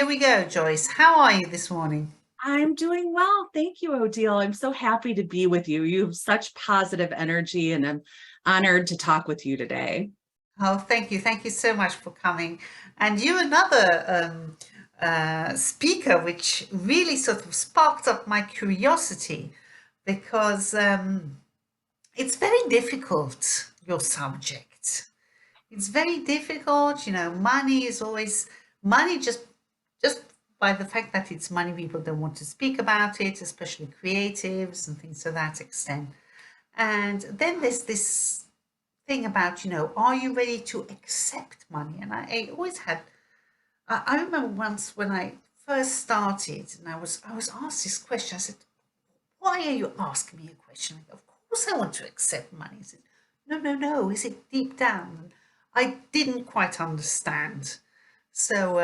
here we go, Joyce. How are you this morning? I'm doing well. Thank you, Odile. I'm so happy to be with you. You have such positive energy, and I'm honored to talk with you today. Oh, thank you. Thank you so much for coming. And you, another speaker, which really sort of sparked up my curiosity because it's very difficult, your subject. It's very difficult. Money is always money just by the fact that it's money, people don't want to speak about it, especially creatives and things to that extent. And then there's this thing about, are you ready to accept money? And I always had, I remember once when I first started and I was asked this question. I said, why are you asking me a question? Like, of course I want to accept money. He said, no, no, no. Is it deep down? And I didn't quite understand. So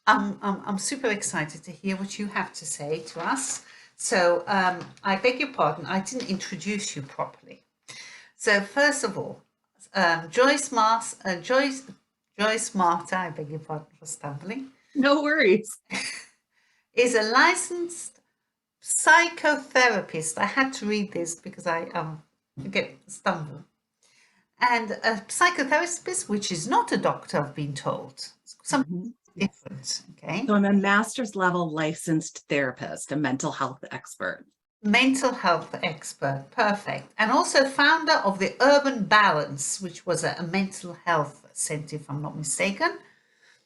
I'm super excited to hear what you have to say to us. So I beg your pardon, I didn't introduce you properly. So first of all, Joyce Marter, I beg your pardon for stumbling, No worries. is a licensed psychotherapist. I had to read this because I get stumbled. And a psychotherapist, which is not a doctor, I've been told. Something Mhm. different, okay? So I'm a master's level licensed therapist, a mental health expert. Mental health expert, perfect. And also founder of the Urban Balance, which was a mental health center, if I'm not mistaken.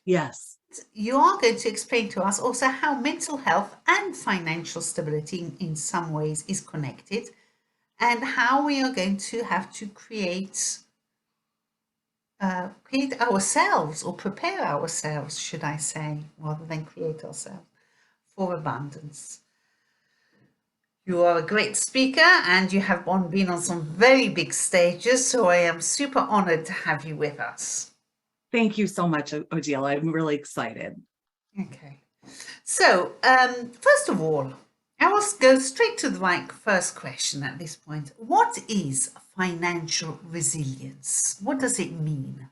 Yes. You are going to explain to us also how mental health and financial stability in some ways is connected, and how we are going to have to create ourselves, or prepare ourselves, should I say, rather than create ourselves, for abundance. You are a great speaker and you have been on some very big stages, so I am super honored to have you with us. Thank you so much, Odile. I'm really excited. Okay. So, first of all, I will go straight to the first question at this point. What is financial resilience? What does it mean?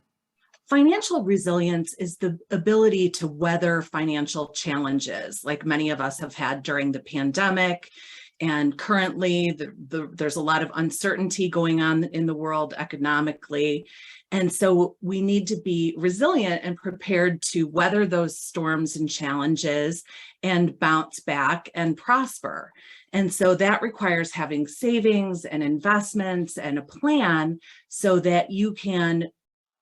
Financial resilience is the ability to weather financial challenges, like many of us have had during the pandemic. And currently, there's a lot of uncertainty going on in the world economically. And so we need to be resilient and prepared to weather those storms and challenges and bounce back and prosper. And so that requires having savings and investments and a plan so that you can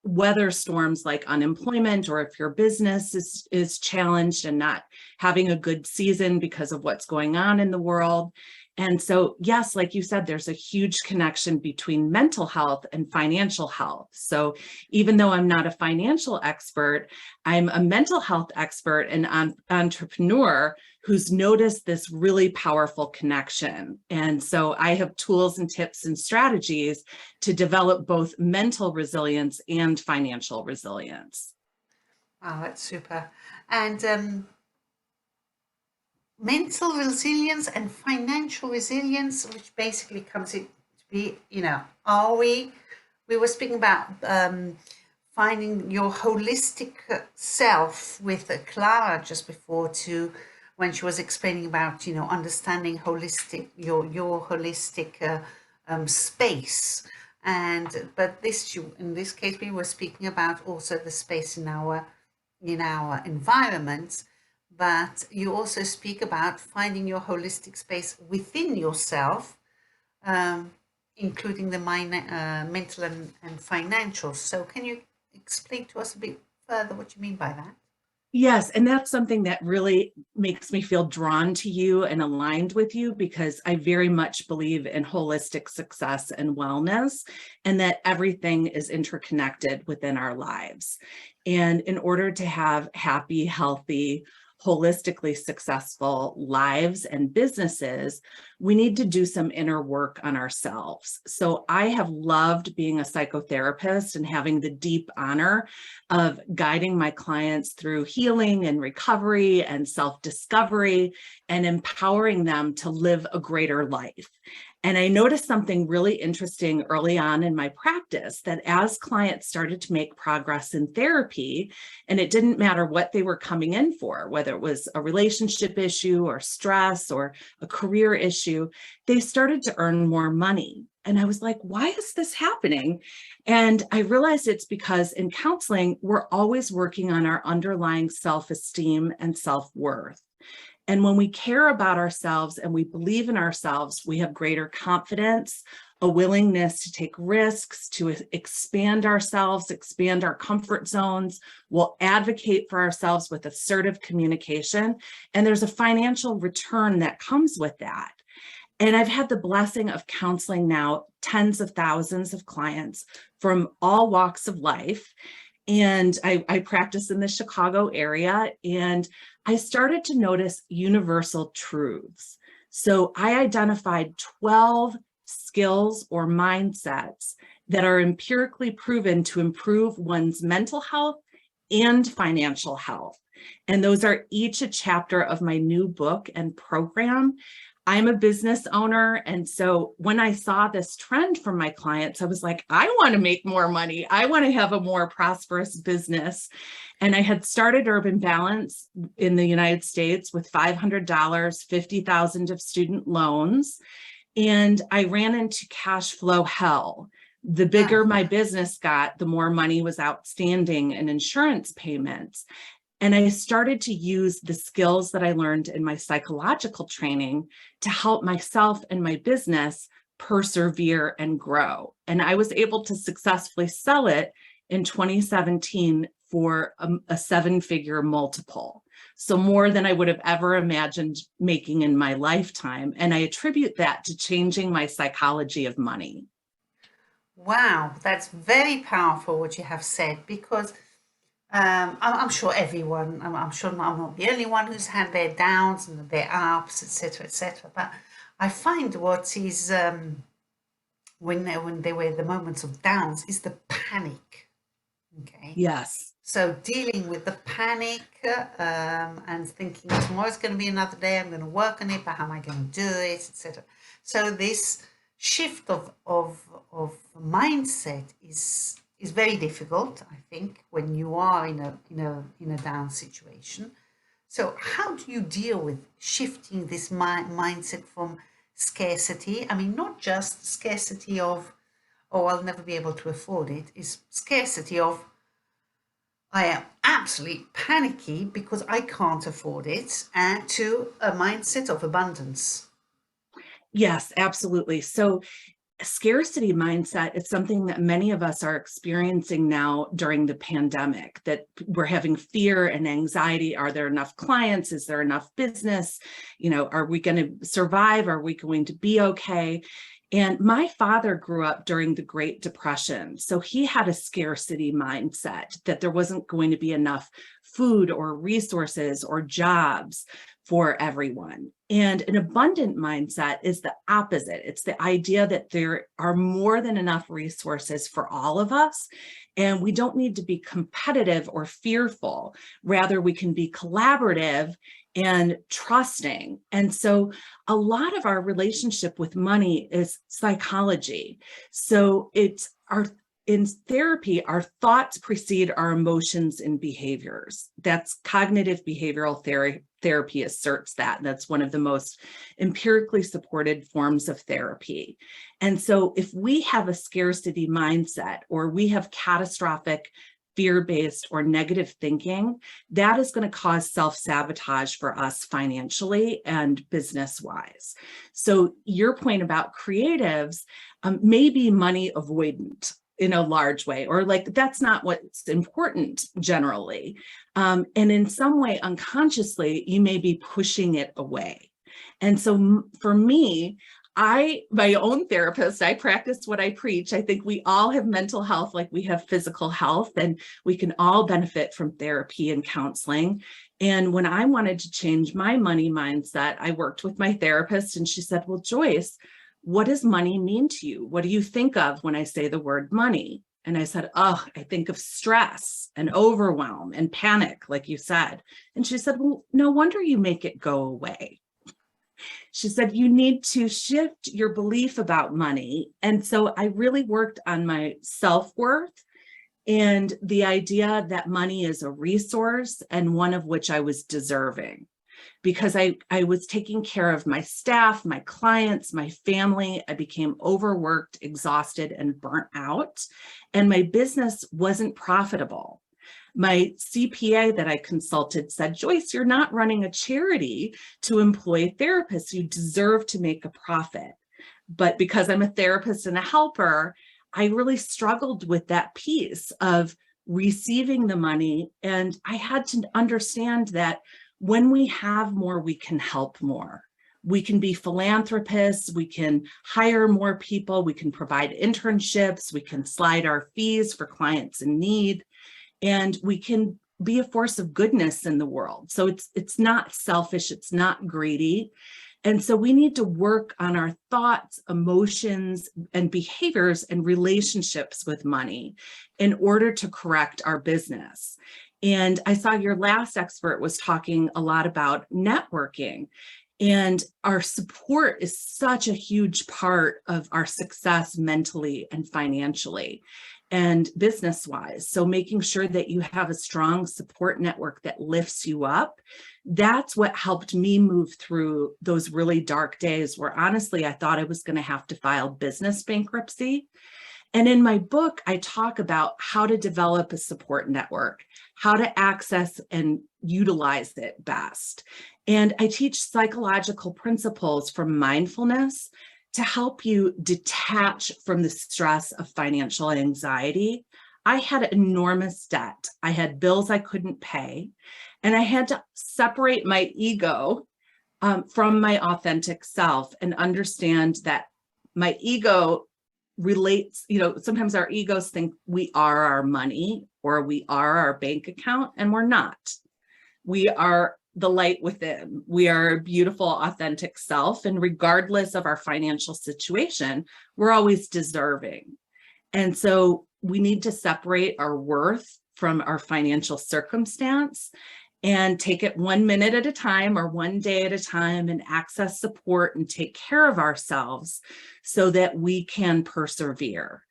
weather storms like unemployment, or if your business is challenged and not having a good season because of what's going on in the world. And so, yes, like you said, there's a huge connection between mental health and financial health. So even though I'm not a financial expert, I'm a mental health expert and an entrepreneur who's noticed this really powerful connection. And so I have tools and tips and strategies to develop both mental resilience and financial resilience. Oh, that's super. And mental resilience and financial resilience, which basically comes in to be, are we were speaking about finding your holistic self with Clara just before, to when she was explaining about, understanding holistic, your holistic space. And but in this case we were speaking about also the space in our environment, but you also speak about finding your holistic space within yourself, um, including the mental and financial. So can you explain to us a bit further what you mean by that? Yes, and that's something that really makes me feel drawn to you and aligned with you, because I very much believe in holistic success and wellness, and that everything is interconnected within our lives. And in order to have happy, healthy, holistically successful lives and businesses, we need to do some inner work on ourselves. So I have loved being a psychotherapist and having the deep honor of guiding my clients through healing and recovery and self-discovery and empowering them to live a greater life. And I noticed something really interesting early on in my practice, that as clients started to make progress in therapy, and it didn't matter what they were coming in for, whether it was a relationship issue or stress or a career issue, they started to earn more money. And I was like, why is this happening? And I realized it's because in counseling, we're always working on our underlying self-esteem and self-worth. And when we care about ourselves and we believe in ourselves, we have greater confidence, a willingness to take risks, to expand ourselves, expand our comfort zones. We'll advocate for ourselves with assertive communication. And there's a financial return that comes with that. And I've had the blessing of counseling now tens of thousands of clients from all walks of life. And I practice in the Chicago area, and I started to notice universal truths. So I identified 12 skills or mindsets that are empirically proven to improve one's mental health and financial health. And those are each a chapter of my new book and program. I'm a business owner. And so when I saw this trend from my clients, I was like, I want to make more money. I want to have a more prosperous business. And I had started Urban Balance in the United States with $500, $50,000 of student loans. And I ran into cash flow hell. The bigger my business got, the more money was outstanding in insurance payments. And I started to use the skills that I learned in my psychological training to help myself and my business persevere and grow. And I was able to successfully sell it in 2017 for a seven-figure multiple. So more than I would have ever imagined making in my lifetime. And I attribute that to changing my psychology of money. Wow, that's very powerful what you have said, because I'm sure everyone, I'm sure I'm not the only one who's had their downs and their ups, etc., etc. But I find what is, when there were the moments of downs, is the panic. Okay. Yes. So dealing with the panic and thinking tomorrow's going to be another day, I'm going to work on it, but how am I going to do it, etc. So this shift of mindset is very difficult, I think, when you are in a down situation. So how do you deal with shifting this mindset from scarcity? I mean, not just scarcity of, oh, I'll never be able to afford it, is scarcity of, I am absolutely panicky because I can't afford it, and to a mindset of abundance. Yes, absolutely. So scarcity mindset is something that many of us are experiencing now during the pandemic, that we're having fear and anxiety. Are there enough clients? Is there enough business? Are we going to survive? Are we going to be okay? And my father grew up during the Great Depression. So he had a scarcity mindset, that there wasn't going to be enough food or resources or jobs for everyone. And an abundant mindset is the opposite. It's the idea that there are more than enough resources for all of us, and we don't need to be competitive or fearful. Rather, we can be collaborative and trusting. And so a lot of our relationship with money is psychology. So in therapy, our thoughts precede our emotions and behaviors. That's cognitive behavioral therapy asserts that. That's one of the most empirically supported forms of therapy. And so if we have a scarcity mindset, or we have catastrophic fear-based or negative thinking, that is going to cause self-sabotage for us financially and business-wise. So your point about creatives may be money avoidant in a large way, or like that's not what's important generally. And in some way, unconsciously, you may be pushing it away. And so for me, my own therapist, I practice what I preach. I think we all have mental health like we have physical health, and we can all benefit from therapy and counseling. And when I wanted to change my money mindset, I worked with my therapist, and she said, well, Joyce, what does money mean to you? What do you think of when I say the word money? And I said, oh, I think of stress and overwhelm and panic, like you said. And she said, well, no wonder you make it go away. She she said, you need to shift your belief about money. And so I really worked on my self-worth and the idea that money is a resource and one of which I was deserving, because I was taking care of my staff, my clients, my family. I became overworked, exhausted, and burnt out, and my business wasn't profitable. My CPA that I consulted said, Joyce, you're not running a charity to employ therapists. You deserve to make a profit. But because I'm a therapist and a helper, I really struggled with that piece of receiving the money. And I had to understand that when we have more, we can help more. We can be philanthropists, we can hire more people, we can provide internships, we can slide our fees for clients in need, and we can be a force of goodness in the world. So it's not selfish, it's not greedy. And so we need to work on our thoughts, emotions, and behaviors and relationships with money in order to correct our business. And I saw your last expert was talking a lot about networking. And our support is such a huge part of our success mentally and financially and business-wise. So making sure that you have a strong support network that lifts you up, that's what helped me move through those really dark days where honestly, I thought I was going to have to file business bankruptcy. And in my book, I talk about how to develop a support network, how to access and utilize it best. And I teach psychological principles from mindfulness to help you detach from the stress of financial anxiety. I had enormous debt. I had bills I couldn't pay, and I had to separate my ego from my authentic self and understand that my ego relates, sometimes our egos think we are our money or we are our bank account, and we're not. We are the light within. We are a beautiful, authentic self. And regardless of our financial situation, we're always deserving. And so we need to separate our worth from our financial circumstance and take it 1 minute at a time or 1 day at a time and access support and take care of ourselves so that we can persevere.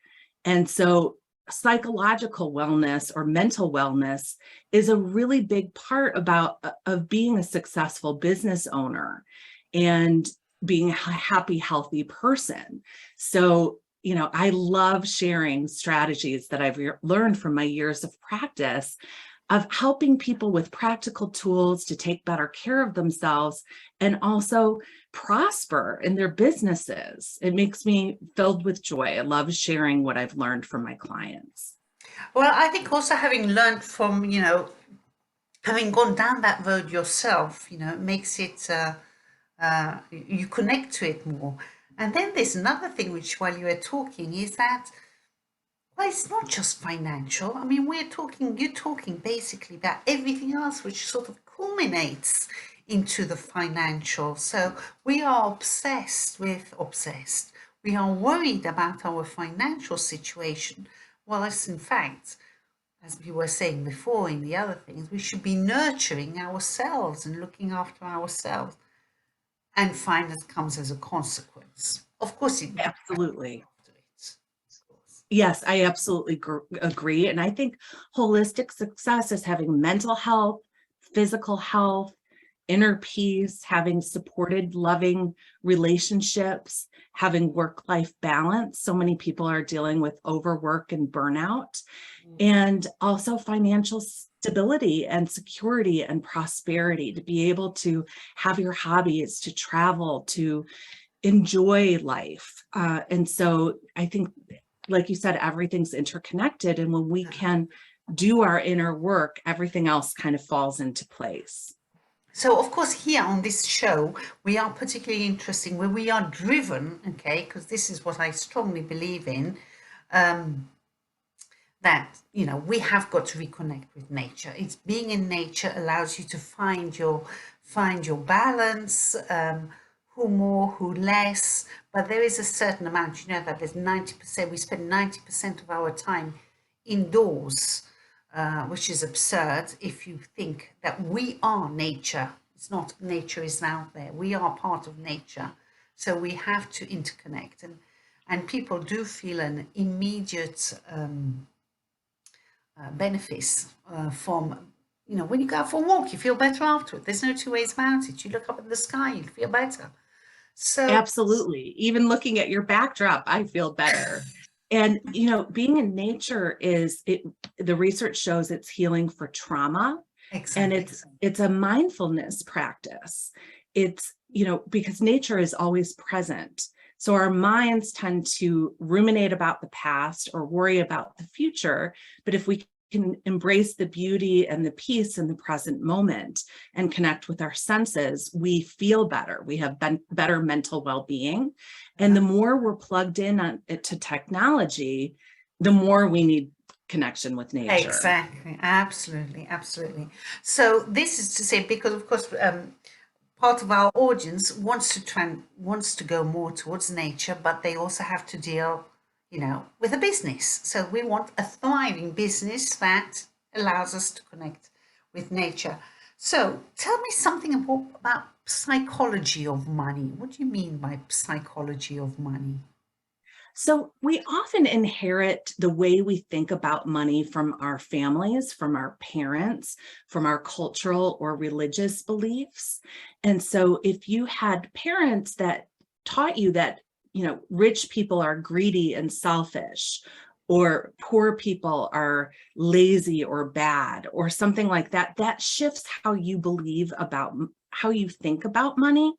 And so psychological wellness or mental wellness is a really big part of being a successful business owner and being a happy, healthy person. So, I love sharing strategies that I've learned from my years of practice of helping people with practical tools to take better care of themselves and also prosper in their businesses. It makes me filled with joy. I love sharing what I've learned from my clients. Well, I think also having learned from, having gone down that road yourself, it makes it, you connect to it more. And then there's another thing which, while you were talking, is that, well, it's not just financial. I mean, you're talking basically about everything else which sort of culminates into the financial. So we are obsessed. We are worried about our financial situation. Whilst in fact, as we were saying before in the other things, we should be nurturing ourselves and looking after ourselves. And finance comes as a consequence. Of course, it Absolutely. after it. Of course. Yes, I absolutely agree. And I think holistic success is having mental health, physical health, inner peace, having supported, loving relationships, having work-life balance. So many people are dealing with overwork and burnout, and also financial stability and security and prosperity, to be able to have your hobbies, to travel, to enjoy life. And so I think, like you said, everything's interconnected. And when we can do our inner work, everything else kind of falls into place. So, of course, here on this show, we are particularly interesting where we are driven, okay, because this is what I strongly believe in, that, we have got to reconnect with nature. It's being in nature allows you to find your balance, who more, who less, but there is a certain amount, that there's 90%, we spend 90% of our time indoors, which is absurd if you think that we are nature. It's not nature is out there. We are part of nature. So we have to interconnect. And people do feel an immediate benefits from, you know, when you go out for a walk, you feel better afterward. There's no two ways about it. You look up at the sky, you feel better. So, Absolutely. Even looking at your backdrop, I feel better. And, you know, being in nature the research shows it's healing for trauma, and exactly. it's a mindfulness practice. It's, you know, because nature is always present. So our minds tend to ruminate about the past or worry about the future. But if we can embrace the beauty and the peace in the present moment and connect with our senses, we feel better. We have better mental well-being. And the more we're plugged in to technology, the more we need connection with nature. Exactly, absolutely, absolutely. So this is to say, because of course, part of our audience wants to go more towards nature, but they also have to deal, you know, with a business. So we want a thriving business that allows us to connect with nature. So tell me something about psychology of money. What do you mean by psychology of money? So we often inherit the way we think about money from our families, from our parents, from our cultural or religious beliefs. And so if you had parents that taught you that, you know, rich people are greedy and selfish, or poor people are lazy or bad, or something like that, that shifts how you believe about how you think about money,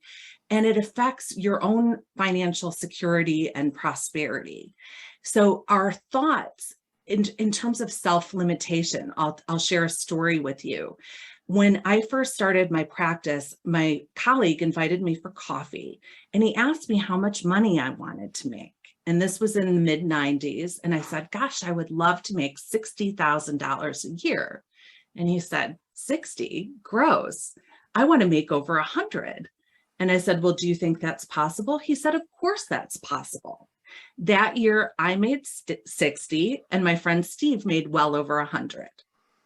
and it affects your own financial security and prosperity. So our thoughts in terms of self-limitation, I'll share a story with you. When I first started my practice, my colleague invited me for coffee, and he asked me how much money I wanted to make. And this was in the mid 90s. And I said, gosh, I would love to make $60,000 a year. And he said, 60 gross. I want to make over 100. And I said, well, do you think that's possible? He said, of course that's possible. That year I made 60 and my friend Steve made well over 100.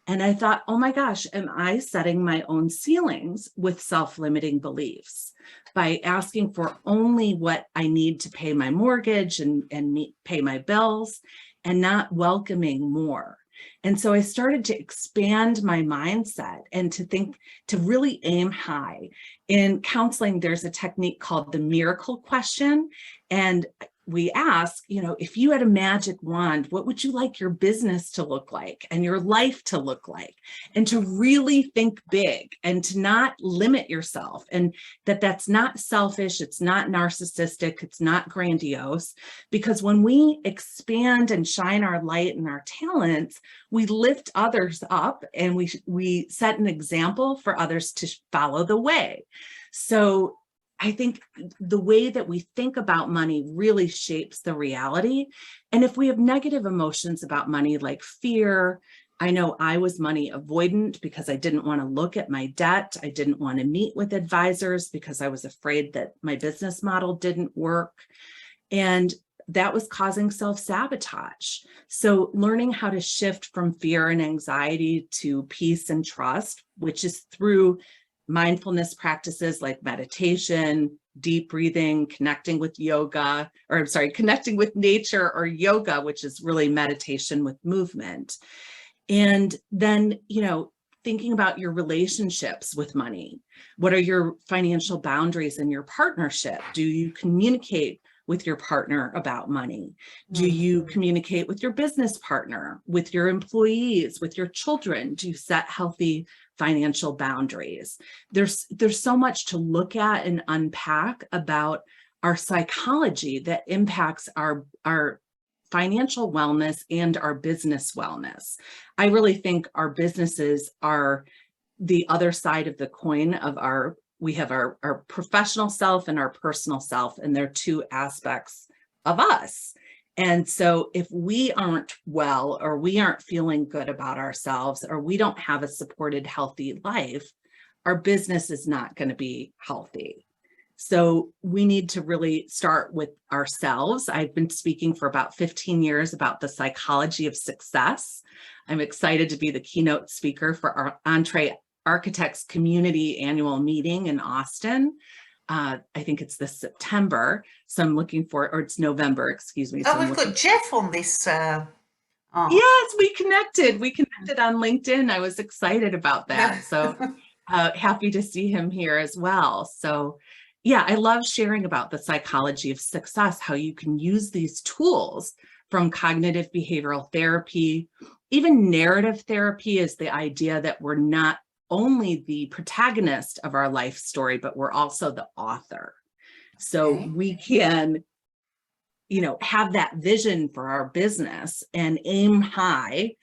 And I thought, oh my gosh, am I setting my own ceilings with self-limiting beliefs by asking for only what I need to pay my mortgage and pay my bills, and not welcoming more? And so I started to expand my mindset and to think, to really aim high. In counseling, there's a technique called the miracle question. And we ask, you know, if you had a magic wand, what would you like your business to look like and your life to look like? And to really think big and to not limit yourself, and that's not selfish, it's not narcissistic, it's not grandiose, because when we expand and shine our light and our talents, we lift others up, and we set an example for others to follow the way. So I think the way that we think about money really shapes the reality. And if we have negative emotions about money, like fear, I know I was money avoidant because I didn't want to look at my debt. I didn't want to meet with advisors because I was afraid that my business model didn't work. And that was causing self-sabotage. So learning how to shift from fear and anxiety to peace and trust, which is through mindfulness practices like meditation, deep breathing, connecting with yoga, or I'm sorry, connecting with nature, or yoga, which is really meditation with movement. And then, you know, thinking about your relationships with money. What are your financial boundaries in your partnership? Do you communicate with your partner about money? Do you communicate with your business partner, with your employees, with your children? Do you set healthy financial boundaries? There's so much to look at and unpack about our psychology that impacts our financial wellness and our business wellness. I really think our businesses are the other side of the coin of we have our professional self and our personal self, and they're two aspects of us. And so if we aren't well, or we aren't feeling good about ourselves, or we don't have a supported, healthy life, our business is not going to be healthy. So we need to really start with ourselves. I've been speaking for about 15 years about the psychology of success. I'm excited to be the keynote speaker for our Architects Community Annual Meeting in Austin. I think it's this September, so I'm looking for, or it's November, excuse me. So Oh, we've got Jeff on this. Yes, we connected. We connected on LinkedIn. I was excited about that. So happy to see him here as well. So yeah, I love sharing about the psychology of success, how you can use these tools from cognitive behavioral therapy. Even narrative therapy is the idea that we're not only the protagonist of our life story, but we're also the author. So we can, have that vision for our business and aim high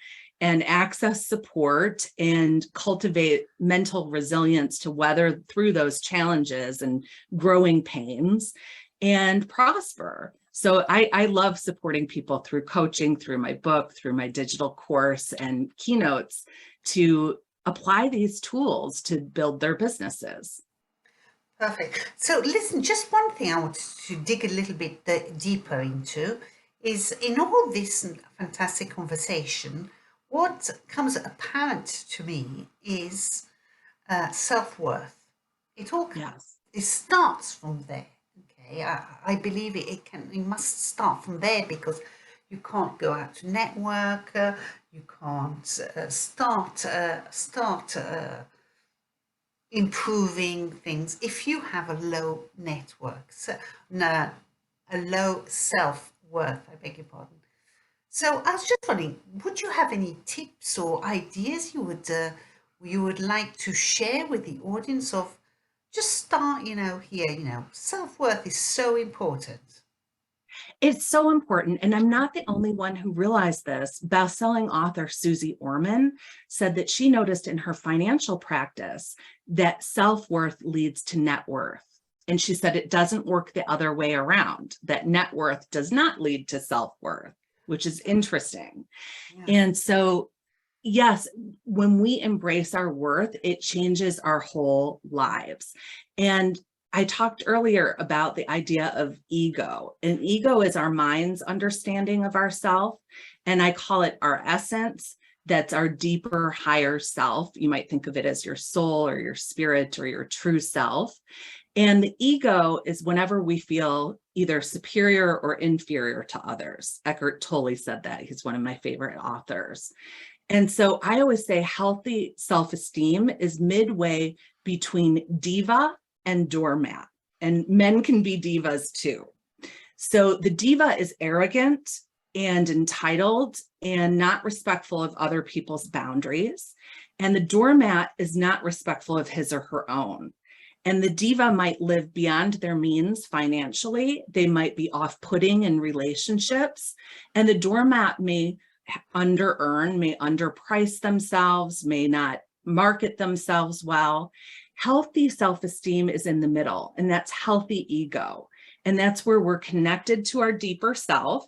and access support and cultivate mental resilience to weather through those challenges and growing pains and prosper. So I love supporting people through coaching, through my book, through my digital course and keynotes to apply these tools to build their businesses. Perfect. So listen, just one thing I wanted to dig a little bit deeper into is in all this fantastic conversation, what comes apparent to me is self-worth. It all it starts from there. Okay, I believe it must start from there because you can't go out to network, you can't start improving things if you have a low network, a low self-worth, I beg your pardon. So I was just wondering, would you have any tips or ideas you would like to share with the audience of just start, here, self-worth is so important. It's so important. And I'm not the only one who realized this. Best-selling author Susie Orman said that she noticed in her financial practice that self-worth leads to net worth. And she said it doesn't work the other way around, that net worth does not lead to self-worth, which is interesting. Yeah. And so, yes, when we embrace our worth, it changes our whole lives. And I talked earlier about the idea of ego, and ego is our mind's understanding of ourself. And I call it our essence. That's our deeper, higher self. You might think of it as your soul or your spirit or your true self. And the ego is whenever we feel either superior or inferior to others. Eckhart Tolle said that. He's one of my favorite authors. And so I always say healthy self-esteem is midway between diva and doormat, and men can be divas too. So the diva is arrogant and entitled and not respectful of other people's boundaries. And the doormat is not respectful of his or her own. And the diva might live beyond their means financially. They might be off-putting in relationships. And the doormat may under-earn, may underprice themselves, may not market themselves well. Healthy self-esteem is in the middle, and that's healthy ego. And that's where we're connected to our deeper self,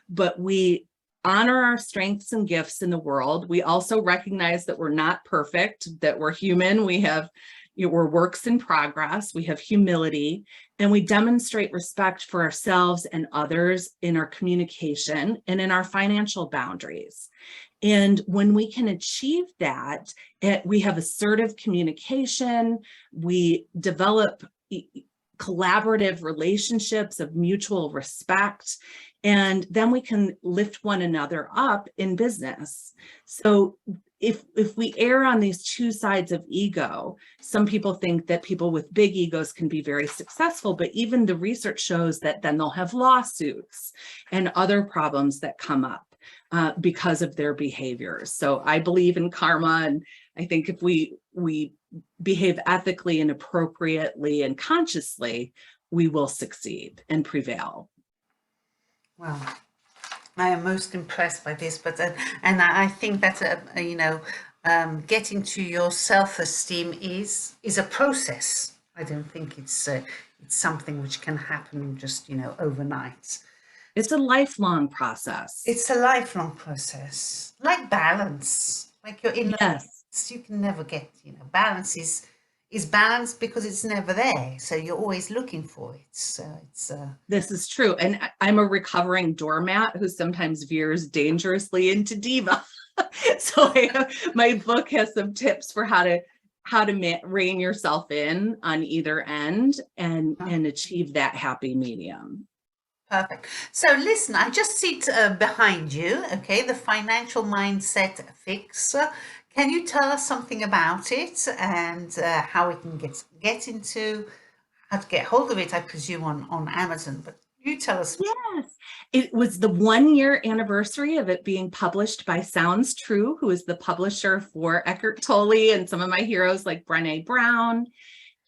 but we honor our strengths and gifts in the world. We also recognize that we're not perfect, that we're human. We're works in progress. We have humility, and we demonstrate respect for ourselves and others in our communication and in our financial boundaries. And when we can achieve that, we have assertive communication, we develop collaborative relationships of mutual respect, and then we can lift one another up in business. So if we err on these two sides of ego, some people think that people with big egos can be very successful, but even the research shows that then they'll have lawsuits and other problems that come up because of their behaviors. So I believe in karma, and I think if we behave ethically and appropriately and consciously, we will succeed and prevail. Well, I am most impressed by this, but and I think that getting to your self-esteem is a process. I don't think it's something which can happen just overnight. It's a lifelong process. It's a lifelong process, like balance. Like you're in yes. You can never get balance is balanced because it's never there, so you're always looking for it. So it's this is true, and I'm a recovering doormat who sometimes veers dangerously into diva. So my book has some tips for how to how to rein yourself in on either end and achieve that happy medium. Perfect. So listen, I just sit behind you, okay, the Financial Mindset Fix. Can you tell us something about it and how we can get into, how to get hold of it, I presume, on Amazon, but you tell us. Yes, it was the 1-year anniversary of it being published by Sounds True, who is the publisher for Eckhart Tolle and some of my heroes like Brené Brown.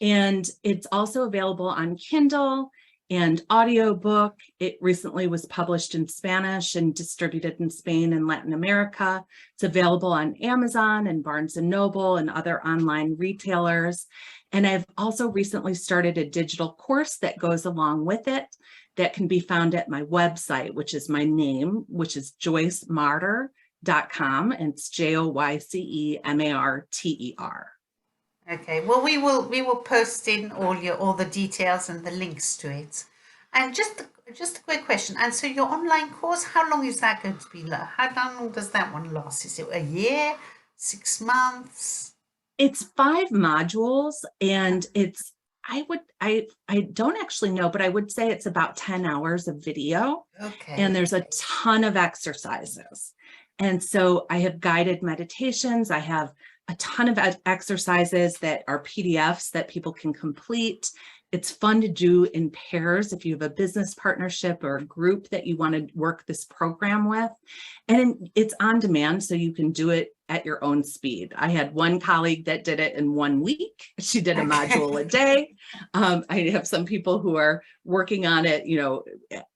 And it's also available on Kindle and audiobook. It recently was published in Spanish and distributed in Spain and Latin America. It's available on Amazon and Barnes and Noble and other online retailers. And I've also recently started a digital course that goes along with it that can be found at my website, which is my name, which is joycemarter.com. And it's JoyceMarter. Okay, well, we will post in all the details and the links to it. And just a quick question. And so your online course, how long is that going to be? How long does that one last? Is it a year, 6 months? It's 5 modules, and it's I don't actually know, but I would say it's about 10 hours of video. Okay. And there's a ton of exercises. And so I have guided meditations. I have a ton of exercises that are PDFs that people can complete. It's fun to do in pairs if you have a business partnership or a group that you want to work this program with. And it's on demand, so you can do it at your own speed. I had one colleague that did it in 1 week. She did a module a day. I have some people who are working on it,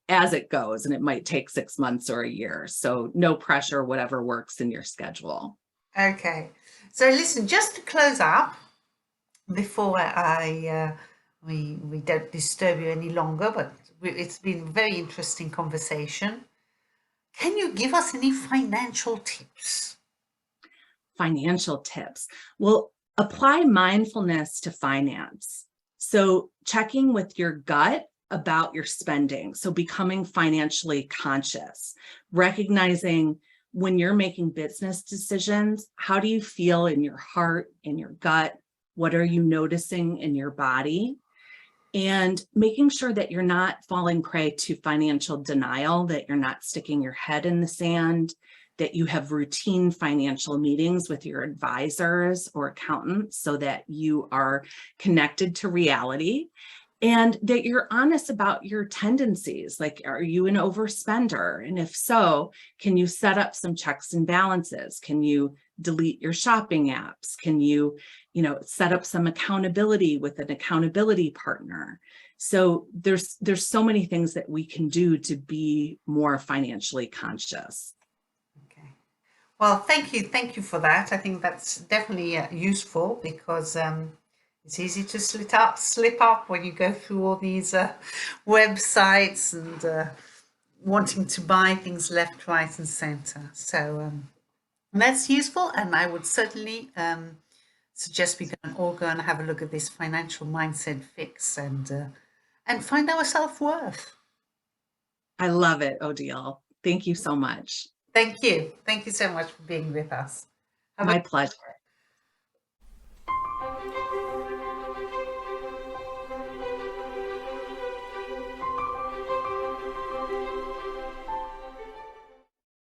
as it goes, and it might take 6 months or a year. So no pressure, whatever works in your schedule. Okay. So listen, just to close up, before we don't disturb you any longer, but it's been a very interesting conversation. Can you give us any financial tips? Financial tips. Well, apply mindfulness to finance. So checking with your gut about your spending. So becoming financially conscious, recognizing when you're making business decisions, how do you feel in your heart, in your gut? What are you noticing in your body? And making sure that you're not falling prey to financial denial, that you're not sticking your head in the sand, that you have routine financial meetings with your advisors or accountants so that you are connected to reality, and that you're honest about your tendencies. Like, are you an overspender? And if so, can you set up some checks and balances? Can you delete your shopping apps? Can you, set up some accountability with an accountability partner? So there's so many things that we can do to be more financially conscious. Okay. Well, thank you for that. I think that's definitely useful because it's easy to slip up when you go through all these websites and wanting to buy things left, right, and center. So that's useful, and I would certainly suggest we all go and have a look at this financial mindset fix and find our self-worth. I love it, Odile. Thank you so much. Thank you. Thank you so much for being with us. My pleasure.